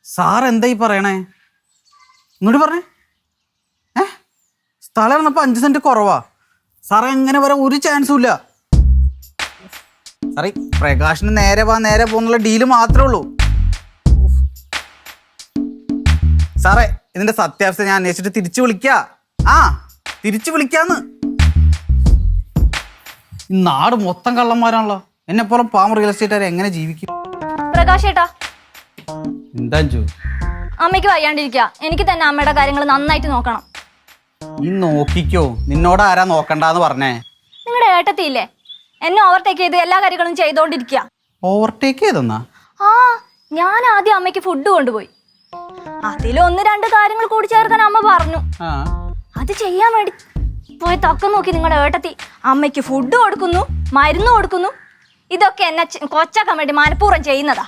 Sir എന്തായി പറയണേ? ഇങ്ങോട്ട് പറഞ്ഞേ. സ്ഥലം ഇറങ്ങപ്പോ 5 സെന്റ് കുറവാ. സാറേ എങ്ങനെ വരാൻ ഒരു ചാൻസും ഇല്ല. സാറേ പ്രകാശിന് നേരെ പോകുന്നുള്ള ഡീല് മാത്രമേ ഉള്ളൂ. സാറേ ഇതിന്റെ സത്യാവസ്ഥ ഞാൻ അന്വേഷിച്ചിട്ട് തിരിച്ചു വിളിക്കാന്ന്. ഈ നാട് മൊത്തം കള്ളന്മാരാണല്ലോ. എന്നെ പോലെ പാവം റിയൽ എസ്റ്റേറ്റുകാരെ എങ്ങനെ ജീവിക്കും? പ്രകാശേട്ടാ, എന്താ അമ്മയ്ക്ക് വയ്യാണ്ടിരിക്കുക. എനിക്ക് തന്നെ അമ്മയുടെ കാര്യങ്ങൾ നന്നായിട്ട് നോക്കണം. നീ നോക്കിക്കോ. നിന്നോട് ആരാ നോക്കണ്ടെന്ന് പറഞ്ഞേ? നിങ്ങളുടെ ഏട്ടത്തിയില്ലേ, എന്നെ ഓവർടേക്ക് ചെയ്ത് എല്ലാ കാര്യങ്ങളും ചെയ്തോണ്ടിരിക്കുക. ഓവർടേക്ക് ചെയ്തെന്നാ? ഞാൻ ആദ്യം അമ്മയ്ക്ക് ഫുഡ് കൊണ്ടുപോയി. അതിൽ 1-2 കാര്യങ്ങൾ കൂടി ചേർക്കാൻ അമ്മ പറഞ്ഞു. അത് ചെയ്യാൻ വേണ്ടി പോയി തക്കം നോക്കി നിങ്ങളുടെ ഏട്ടത്തി അമ്മയ്ക്ക് ഫുഡ് കൊടുക്കുന്നു, മരുന്ന് കൊടുക്കുന്നു. ഇതൊക്കെ എന്നെ കൊച്ചാക്കാൻ വേണ്ടി മനഃപൂർവ്വം ചെയ്യുന്നതാ.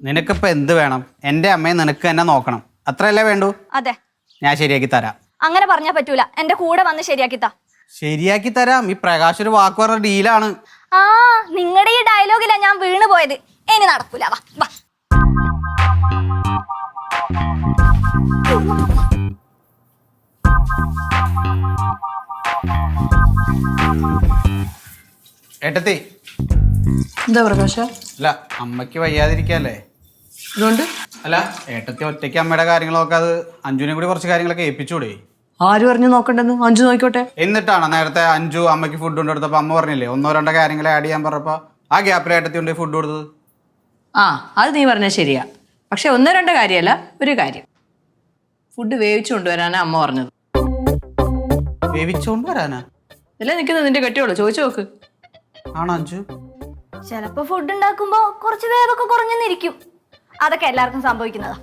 നിനക്കിപ്പോ എന്ത് വേണം? എന്റെ അമ്മയെ നിനക്ക് തന്നെ നോക്കണം, അത്രയല്ലേ വേണ്ടൂ? അതെ, ഞാൻ ശരിയാക്കി തരാം. അങ്ങനെ പറഞ്ഞാൽ പറ്റൂല. എന്റെ കൂടെ വന്ന് ശരിയാക്കി തരാം. ഈ പ്രകാശ് ഒരു വാക്ക് പറഞ്ഞ ഡീലാണ്. നിങ്ങളുടെ ഈ ഡയലോഗിലാ ഞാൻ വീണ് പോയത്. ഇനി നടക്കൂല. വാ. ഏട്ടത്തി. എന്താ പ്രകാശ? അല്ല, അമ്മയ്ക്ക് വയ്യാതിരിക്കല്ലേ? അതുകൊണ്ട് അല്ല, ഏട്ടത്തി ഒറ്റയ്ക്ക് അമ്മയുടെ കാര്യങ്ങളൊക്കെ അത് അഞ്ജുവിനെ കൂടി കുറച്ച് കാര്യങ്ങളൊക്കെ ഏൽപ്പിച്ചൂടെ? ആര് പറഞ്ഞു നോക്കണ്ടെന്ന്? അഞ്ചു നോക്കിക്കോട്ടെ. എന്നിട്ടാണ് നേരത്തെ അഞ്ജു അമ്മയ്ക്ക് ഫുഡ് കൊണ്ടെടുത്തപ്പോ അമ്മ പറഞ്ഞില്ലേ 1-2 കാര്യങ്ങൾ ആഡ് ചെയ്യാൻ പറഞ്ഞപ്പോ ആ ഗ്യാപ്പിൽ ഏട്ടത്തി കൊണ്ട് ഫുഡ് കൊടുത്തത്? അത് നീ പറഞ്ഞാൽ ശരിയാ. പക്ഷെ 1-2 കാര്യമല്ല, ഒരു കാര്യം. ഫുഡ് വേവിച്ചു കൊണ്ടുവരാനാ അമ്മ പറഞ്ഞത്. വേവിച്ചോണ്ട് വരാനാ? അല്ല, നിൽക്കുന്നത് നിന്റെ കെട്ടിയോളൂ, ചോദിച്ചു നോക്ക്. ആണോ അഞ്ജു? ചിലപ്പോ ഫുഡ് ഉണ്ടാക്കുമ്പോ കുറച്ച് വേവൊക്കെ കുറഞ്ഞെന്നിരിക്കും. അതൊക്കെ എല്ലാവർക്കും സംഭവിക്കുന്നതാ.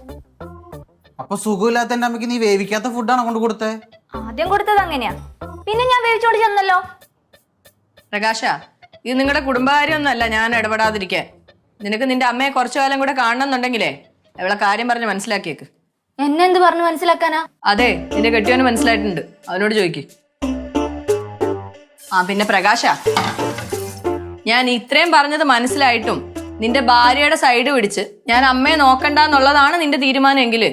അപ്പൊ സുഖമില്ലാത്ത എന്റെ അമ്മയ്ക്ക് നീ വേവിക്കാത്ത ഫുഡാണ് കൊണ്ട് കൊടുത്തേ? ആദ്യം കൊടുത്തത് അങ്ങനെയാ, പിന്നെ ഞാൻ വേവിച്ചോണ്ട് ചെന്നല്ലോ. പ്രകാശ, ഇത് നിങ്ങളുടെ കുടുംബകാര്യമൊന്നുമല്ല ഞാൻ ഇടപെടാതിരിക്കാൻ. നിനക്ക് നിന്റെ അമ്മയെ കുറച്ചു കാലം കൂടെ കാണണമെന്നുണ്ടെങ്കിലേ അവളെ കാര്യം പറഞ്ഞ് മനസ്സിലാക്കിയേക്ക്. എന്നെന്ത് പറഞ്ഞു മനസ്സിലാക്കാനാ? അതെ, നിന്റെ കെട്ടിയോന് മനസ്സിലായിട്ടുണ്ട്, അവനോട് ചോദിക്ക്. പിന്നെ പ്രകാശ, ഞാൻ ഇത്രയും പറഞ്ഞത് മനസ്സിലായിട്ടും നിന്റെ ഭാര്യയുടെ സൈഡ് പിടിച്ച് ഞാൻ അമ്മയെ നോക്കണ്ടെന്നുള്ളതാണ് നിന്റെ തീരുമാനമെങ്കില്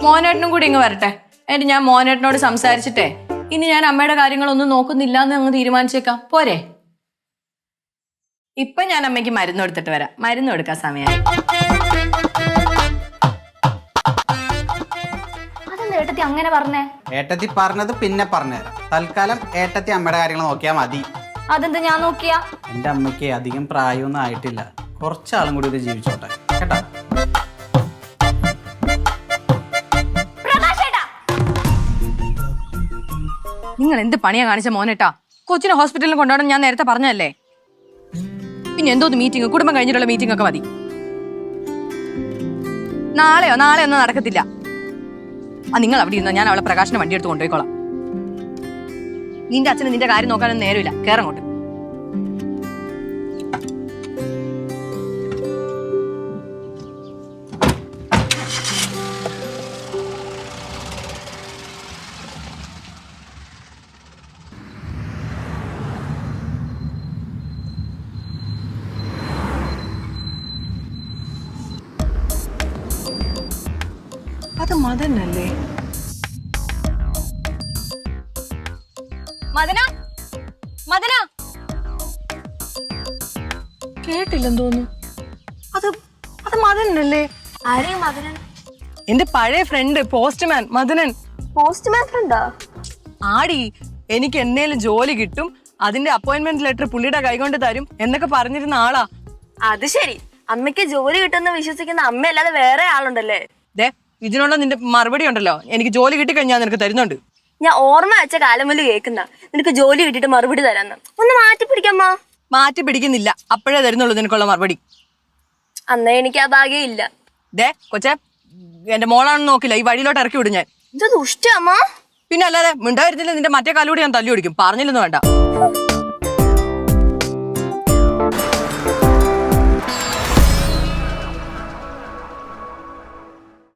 മോനേട്ടനും കൂടി ഇങ്ങ് വരട്ടെ. എന്നിട്ട് ഞാൻ മോനേട്ടനോട് സംസാരിച്ചിട്ടേ ഇനി ഞാൻ അമ്മയുടെ കാര്യങ്ങളൊന്നും നോക്കുന്നില്ല എന്ന് അങ്ങ് തീരുമാനിച്ചേക്കാം, പോരെ? ഇപ്പൊ ഞാൻ അമ്മയ്ക്ക് മരുന്ന് കൊടുത്തിട്ട് വരാം. മരുന്ന് കൊടുക്കാൻ സമയമായി. അതെന്താ ഏട്ടത്തി അങ്ങനെ പറഞ്ഞേ? ഏട്ടത്തി പറഞ്ഞത് പിന്നെ പറഞ്ഞുതരാം. തൽക്കാലം ഏട്ടത്തി അമ്മയുടെ കാര്യങ്ങൾ നോക്കിയാൽ മതി. അതെന്താ ഞാൻ നോക്കിയാ? എന്റെ അമ്മയ്ക്ക് അധികം പ്രായമൊന്നും ആയിട്ടില്ല, കുറച്ചാളും കൂടി ഇത് ജീവിച്ചോട്ടെ കേട്ടാ. നിങ്ങൾ എന്ത് പണിയാ കാണിച്ച മോനേട്ടാ? കൊച്ചിനെ ഹോസ്പിറ്റലിൽ കൊണ്ടുപോകണം ഞാൻ നേരത്തെ പറഞ്ഞല്ലേ. പിന്നെ എന്തോന്ന് മീറ്റിംഗ്, കുടുംബം കഴിഞ്ഞിട്ടുള്ള മീറ്റിംഗ് ഒക്കെ മതി. നാളെ ഒന്നും നടക്കത്തില്ല. നിങ്ങൾ അവിടെ ഇരുന്നോ, ഞാൻ അവളെ പ്രകാശിനെ വണ്ടി എടുത്ത് കൊണ്ടുപോയിക്കോളാം. നിന്റെ അച്ഛന് നിന്റെ കാര്യം നോക്കാനൊന്നും നേരമില്ല, കേറങ്ങോട്ട്. അത് മദനല്ലേ? മദന കേട്ടില്ലെന്ന് തോന്നുന്നു. അത് മദനല്ലേ? ആരെയും മദനൻ? എന്റെ പഴയ ഫ്രണ്ട് പോസ്റ്റ്മാൻ മദനൻ. പോസ്റ്റ്മാൻ ഫ്രണ്ടാ? ആടി, എനിക്ക് എന്നേലും ജോലി കിട്ടും, അതിന്റെ അപ്പോയിന്റ്മെന്റ് ലെറ്റർ പുള്ളിയുടെ കൈകൊണ്ട് തരും എന്നൊക്കെ പറഞ്ഞിരുന്ന ആളാ. അത് ശരി, അമ്മയ്ക്ക് ജോലി കിട്ടുന്ന വിശ്വസിക്കുന്ന അമ്മയല്ലാതെ വേറെ ആളുണ്ടല്ലേ? ഇതിനുള്ള നിന്റെ മറുപടി ഉണ്ടല്ലോ, എനിക്ക് ജോലി കിട്ടിക്കഴിഞ്ഞാൽ നിനക്ക് തരുന്നുണ്ട്. ഞാൻ ഓർമ്മ വെച്ച കാലം മുതൽ കേൾക്കുന്ന നിനക്ക് ജോലി കിട്ടിയിട്ട് മറുപടി തരാന്ന്. ഒന്ന് മാറ്റി പിടിക്കാമ്മ. മാറ്റി പിടിക്കുന്നില്ല, അപ്പോഴേ തരുന്നുള്ളൂ നിനക്കുള്ള മറുപടി. അന്നേ എനിക്ക് ആ ഭാഗ്യം ഇല്ല. കൊച്ചെ, എന്റെ മോളാണെന്ന് നോക്കില്ല, ഈ വഴിയിലോട്ട് ഇറക്കി വിടും ഞാൻ. ഇത് ദുഷ്ട അമ്മ. പിന്നെ അല്ലാതെ മിണ്ടായിരുന്നില്ല, നിന്റെ മറ്റേ കാലുകൂടി ഞാൻ തല്ലി ഓടിക്കും. പറഞ്ഞില്ലെന്ന് വേണ്ട.